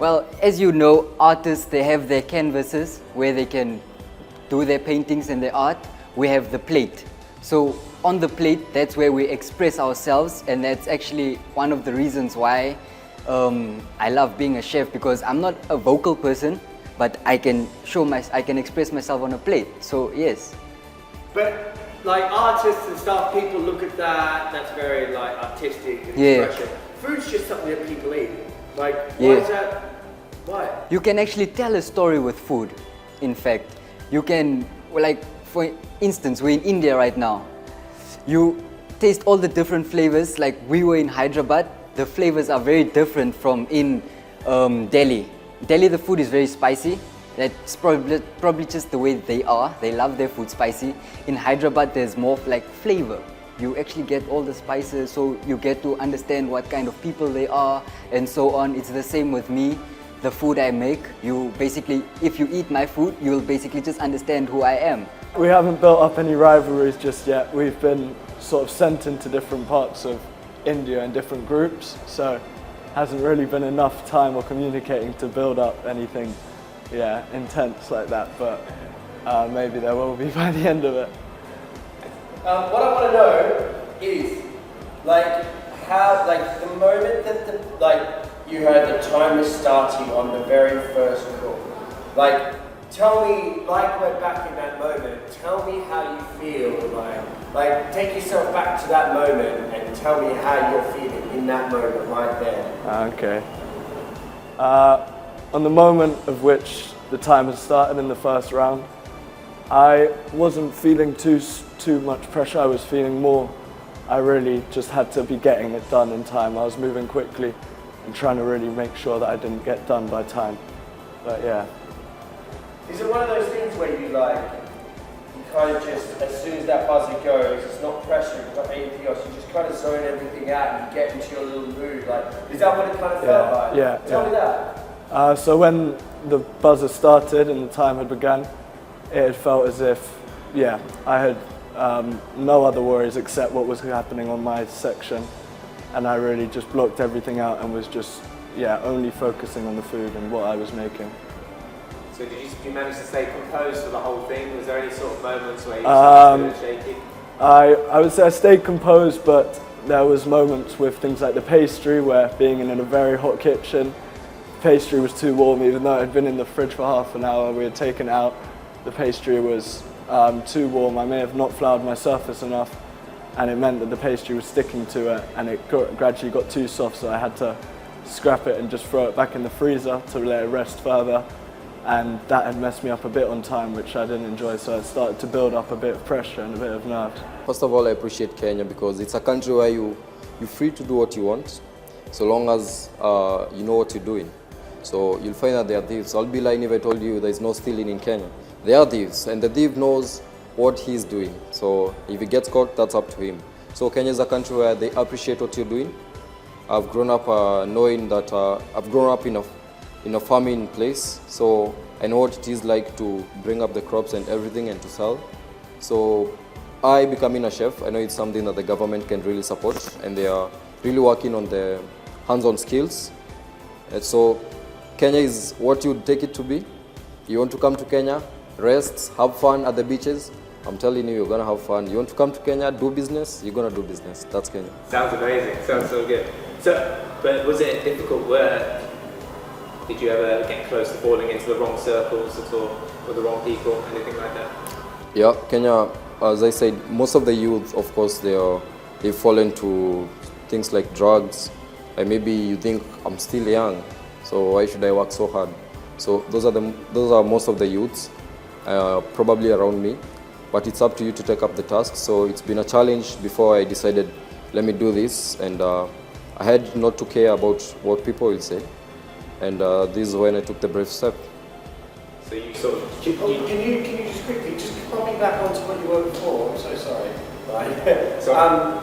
Well, as you know, artists, they have their canvases where they can do their paintings and their art. We have the plate. So on the plate, that's where we express ourselves, and that's actually one of the reasons why I love being a chef, because I'm not a vocal person, but I can express myself on a plate. So yes. But like artists and stuff, people look at that. That's very like artistic and Yeah. expression. Food's just something that people eat. Like, why Yeah. is that? Why? You can actually tell a story with food. In fact, you can, like for instance, we're in India right now. You taste all the different flavors. Like we were in Hyderabad, the flavors are very different from in Delhi. Delhi, the food is very spicy. That's probably just the way they are. They love their food spicy. In Hyderabad, there's more like flavor. You actually get all the spices, so you get to understand what kind of people they are, and so on. It's the same with me. The food I make, you basically, if you eat my food, you'll basically just understand who I am. We haven't built up any rivalries just yet. We've been sort of sent into different parts of India in different groups, so hasn't really been enough time or communicating to build up anything, intense like that. But maybe there will be by the end of it. What I want to know is, like, how, like, the moment that you heard the timer starting on the very first call, like, tell me, like, we're back in that moment, tell me how you feel, like, take yourself back to that moment and tell me how you're feeling in that moment right there. Okay. On the moment of which the time had started in the first round, I wasn't feeling too much pressure. I was feeling more, I really just had to be getting it done in time. I was moving quickly and trying to really make sure that I didn't get done by time. But yeah. Is it one of those things where you kind of just, as soon as that buzzer goes, it's not pressure, it's not anything else, you just kind of zone everything out and you get into your little mood? Like, is that what it kind of felt like? Yeah. Tell me that. So when the buzzer started and the time had begun, it had felt as if, I had no other worries except what was happening on my section, and I really just blocked everything out and was just, only focusing on the food and what I was making. So did you manage to stay composed for the whole thing? Was there any sort of moments where you started shaking? I would say I stayed composed, but there was moments with things like the pastry where, being in a very hot kitchen, pastry was too warm. Even though it had been in the fridge for half an hour, we had taken it out, the pastry was too warm. I may have not floured my surface enough, and it meant that the pastry was sticking to it, and it gradually got too soft, so I had to scrap it and just throw it back in the freezer to let it rest further. And that had messed me up a bit on time, which I didn't enjoy, so I started to build up a bit of pressure and a bit of nerves. First of all, I appreciate Kenya because it's a country where you're free to do what you want, so long as you know what you're doing. So you'll find that there are thieves. I'll be lying if I told you there's no stealing in Kenya. There are thieves, and the thief knows what he's doing. So if he gets caught, that's up to him. So Kenya is a country where they appreciate what you're doing. I've grown up knowing that I've grown up in a farming place, so I know what it is like to bring up the crops and everything and to sell. So I becoming a chef, I know it's something that the government can really support, and they are really working on the hands-on skills. And so Kenya is what you take it to be. You want to come to Kenya, rest, have fun at the beaches. I'm telling you, you're gonna have fun. You want to come to Kenya, do business, you're gonna do business. That's Kenya. Sounds amazing, sounds so good. So, but was it difficult work? Did you ever get close to falling into the wrong circles at all, with the wrong people, anything like that? Yeah, Kenya, as I said, most of the youth, of course, they fall into things like drugs. And maybe you think, I'm still young, so why should I work so hard? So those are most of the youths, probably around me. But it's up to you to take up the task. So it's been a challenge before I decided, let me do this, and I had not to care about what people will say. And this is when I took the brave step. So you sort of... Can you just quickly, just pop me back onto what you were before? I'm so sorry. Right. Sorry.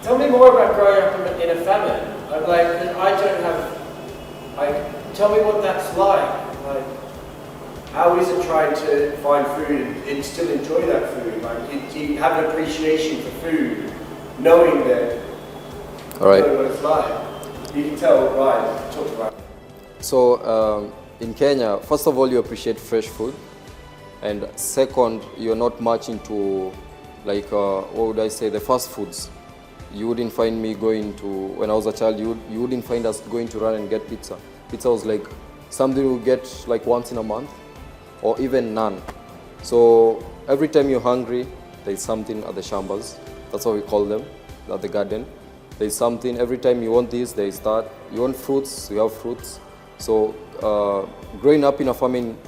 Tell me more about growing up in a famine. Tell me what that's like. Like, how is it trying to find food and still enjoy that food? Like, do you have an appreciation for food, knowing that, All right. knowing what it's like? You can tell, right, talk about it. So in Kenya, first of all, you appreciate fresh food, and second, you're not much into like what would I say, the fast foods. You wouldn't find me going to, when I was a child, you wouldn't find us going to run and get pizza. Pizza was like something we get like once in a month, or even none. So every time you're hungry, there's something at the shambas. That's what we call them, at the garden. There's something, every time you want this, there's that. You want fruits, we have fruits. So growing up in a farming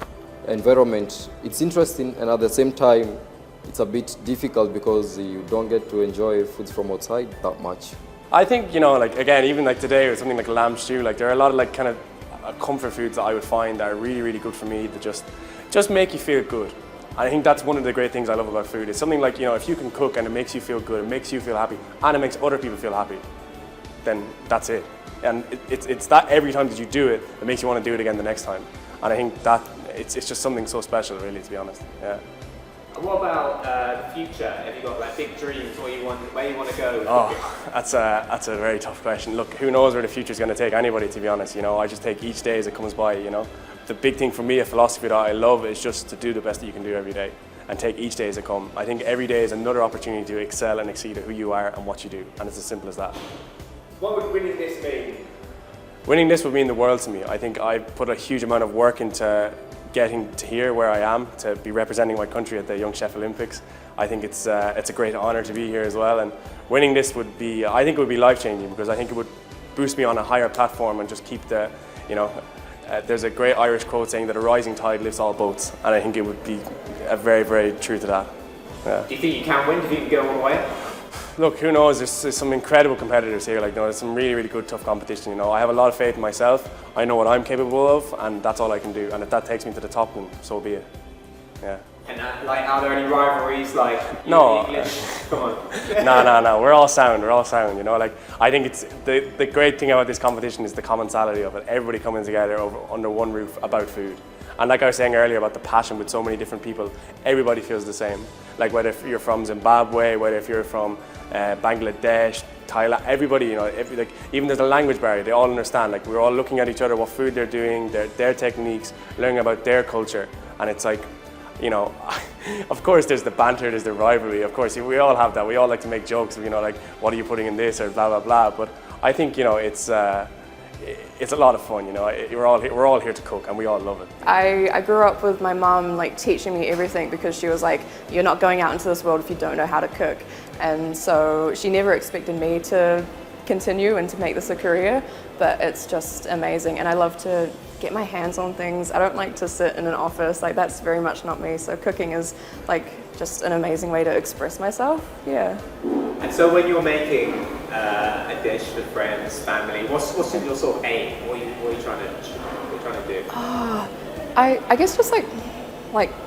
environment, it's interesting, and at the same time, it's a bit difficult because you don't get to enjoy foods from outside that much. I think, you know, like again, even like today with something like lamb stew, like there are a lot of like kind of comfort foods that I would find that are really, really good for me that just make you feel good. I think that's one of the great things I love about food. It's something like, you know, if you can cook and it makes you feel good, it makes you feel happy, and it makes other people feel happy, then that's it. And it's that every time that you do it, it makes you want to do it again the next time. And I think that it's just something so special, really, to be honest. Yeah. And what about the future? Have you got like big dreams? Where you want to go? Oh, that's a very tough question. Look, who knows where the future is going to take anybody, to be honest. You know, I just take each day as it comes by. You know, the big thing for me, a philosophy that I love, is just to do the best that you can do every day, and take each day as it comes. I think every day is another opportunity to excel and exceed at who you are and what you do, and it's as simple as that. What would winning this mean? Winning this would mean the world to me. I think I put a huge amount of work into getting to here where I am, to be representing my country at the Young Chef Olympics. I think it's a great honour to be here as well, and winning this would be, I think it would be life-changing, because I think it would boost me on a higher platform and just keep the, you know, there's a great Irish quote saying that a rising tide lifts all boats, and I think it would be a very, very true to that. Yeah. Do you think you can win? Do you think you can go all the way? Look, who knows? There's some incredible competitors here. Like, you know, there's some really, really good, tough competition. You know, I have a lot of faith in myself. I know what I'm capable of, and that's all I can do. And if that takes me to the top, then so be it. Yeah. And like, are there any rivalries? Like, no. Come on. No. We're all sound. We're all sound. You know, like, I think it's the great thing about this competition is the commonality of it. Everybody coming together under one roof about food. And like I was saying earlier about the passion with so many different people, everybody feels the same. Like, whether if you're from Zimbabwe, whether if you're from Bangladesh, Thailand, everybody, you know, like, even there's a language barrier, they all understand. Like, we're all looking at each other, what food they're doing, their techniques, learning about their culture. And it's like, you know, of course there's the banter, there's the rivalry, of course, we all have that. We all like to make jokes, you know, like, what are you putting in this, or blah, blah, blah. But I think, you know, it's a lot of fun, you know. We're all here to cook, and we all love it. I grew up with my mum like teaching me everything, because she was like, you're not going out into this world if you don't know how to cook. And so she never expected me to continue and to make this a career, but it's just amazing. And I love to get my hands on things. I don't like to sit in an office, like, that's very much not me. So cooking is like just an amazing way to express myself. Yeah. And so when you're making a dish for friends, family, what's your sort of aim? What are you trying to do? I guess just like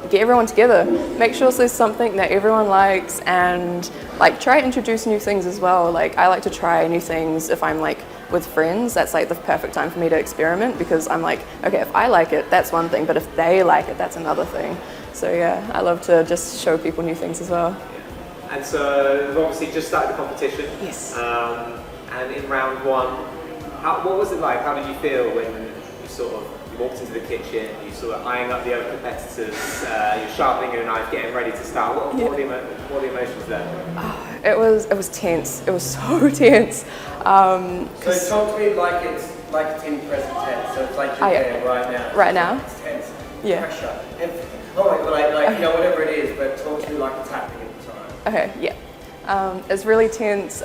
get everyone together, make sure there's something that everyone likes, and like try to introduce new things as well. Like, I like to try new things if I'm like with friends. That's like the perfect time for me to experiment, because I'm like, okay, if I like it, that's one thing, but if they like it, that's another thing. So yeah, I love to just show people new things as well. And so you've obviously just started the competition. Yes. And in round one, what was it like? How did you feel when you walked into the kitchen, you sort of eyeing up the other competitors, you're sharpening your knife, getting ready to start? What were the emotions there? It was tense. It was so tense. So talk to me like it's in present tense. So it's like you're there right now. Right now? It's tense. Yeah. Pressure. Oh my God, like you know, whatever it is, but talk to me like it's happening at the time. Okay, yeah. It's really tense.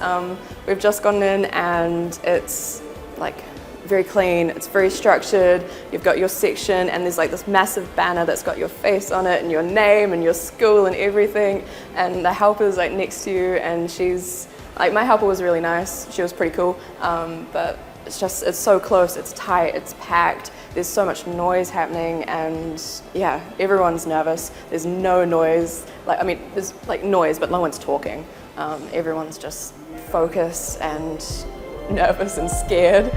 We've just gone in, and it's like very clean, it's very structured. You've got your section, and there's like this massive banner that's got your face on it and your name and your school and everything, and the helper's like next to you, and she's like, my helper was really nice, she was pretty cool, but it's so close, it's tight, it's packed, there's so much noise happening, and yeah, everyone's nervous. There's no noise, like, I mean, there's like noise, but no one's talking. Everyone's just focused and nervous and scared.